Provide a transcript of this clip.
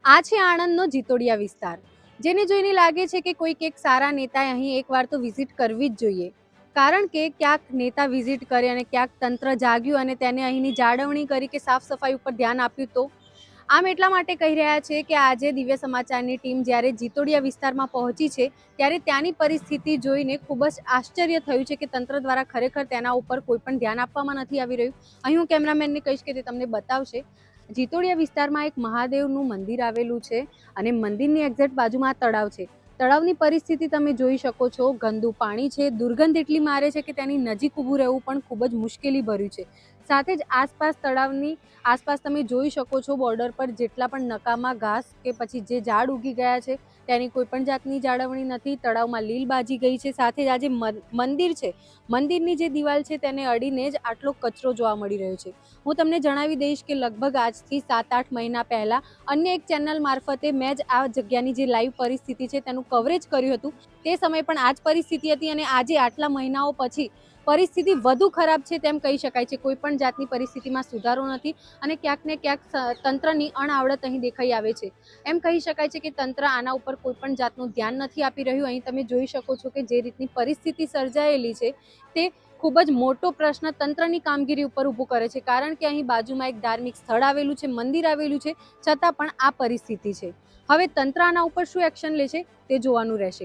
આ છે આણંદનો જીતોડિયા વિસ્તાર, જેને જોઈને લાગે છે કે કોઈક એક સારા નેતાએ અહીં એકવાર તો વિઝિટ કરવી જ જોઈએ. કારણ કે ક્યાંક નેતા વિઝિટ કરે અને ક્યાંક તંત્ર જાગ્યું અને તેને અહીંની જાળવણી કરી કે સાફ સફાઈ ઉપર ધ્યાન આપ્યું. તો આમ એટલા માટે કહી રહ્યા છે કે આજે દિવ્ય સમાચારની ટીમ જ્યારે જીતોડિયા વિસ્તારમાં પહોંચી છે ત્યારે ત્યાંની પરિસ્થિતિ જોઈને ખૂબ જ આશ્ચર્ય થયું છે કે તંત્ર દ્વારા ખરેખર તેના ઉપર કોઈ પણ ધ્યાન આપવામાં નથી આવી રહ્યું. અહીં હું કેમેરામેનને કહીશ કે તે તમને બતાવશે. જીતોડિયા વિસ્તારમાં એક મહાદેવનું મંદિર આવેલું છે અને મંદિરની એક્ઝેક્ટ બાજુમાં આ તળાવ છે. તળાવની પરિસ્થિતિ તમે જોઈ શકો છો, ગંદુ પાણી છે, દુર્ગંધ એટલી મારે છે કે તેની નજીક ઊભું રહેવું પણ ખૂબ જ મુશ્કેલી ભર્યું છે. સાથે જ આસપાસ તળાવની આસપાસ તમે જોઈ શકો છો બોર્ડર પર જેટલા પણ નકામા ઘાસ કે પછી જે ઝાડ ઉગી ગયા છે તેની કોઈ પણ જાતની જાળવણી નથી. તળાવમાં લીલ બાજી ગઈ છે. સાથે જ આ જે મંદિર છે, મંદિરની જે દિવાલ છે તેને અડીને જ આટલો કચરો જોવા મળી રહ્યો છે. હું તમને જણાવી દઈશ કે લગભગ આજથી 7-8 મહિના પહેલા અન્ય એક ચેનલ મારફતે મેં જ આ જગ્યાની જે લાઈવ પરિસ્થિતિ છે તેનું કવરેજ કર્યું હતું. તે સમયે પણ આ જ પરિસ્થિતિ હતી અને આજે આટલા મહિનાઓ પછી પરિસ્થિતિ વધુ ખરાબ છે તેમ કહી શકાય છે. કોઈ પણ જાતની પરિસ્થિતિમાં સુધારો નથી અને ક્યાંક ને ક્યાંક તંત્રની અણઆવડત અહીં દેખાઈ આવે છે. એમ કહી શકાય છે કે તંત્ર આના ઉપર કોઈ પણ જાતનું ધ્યાન નથી આપી રહ્યું. અહીં તમે જોઈ શકો છો કે જે રીતની પરિસ્થિતિ સર્જાયેલી છે તે ખૂબ જ મોટો પ્રશ્ન તંત્રની કામગીરી ઉપર ઊભું કરે છે. કારણ કે અહીં બાજુમાં એક ધાર્મિક સ્થળ આવેલું છે, મંદિર આવેલું છે, છતાં પણ આ પરિસ્થિતિ છે. હવે તંત્ર આના ઉપર શું એક્શન લે છે તે જોવાનું રહેશે.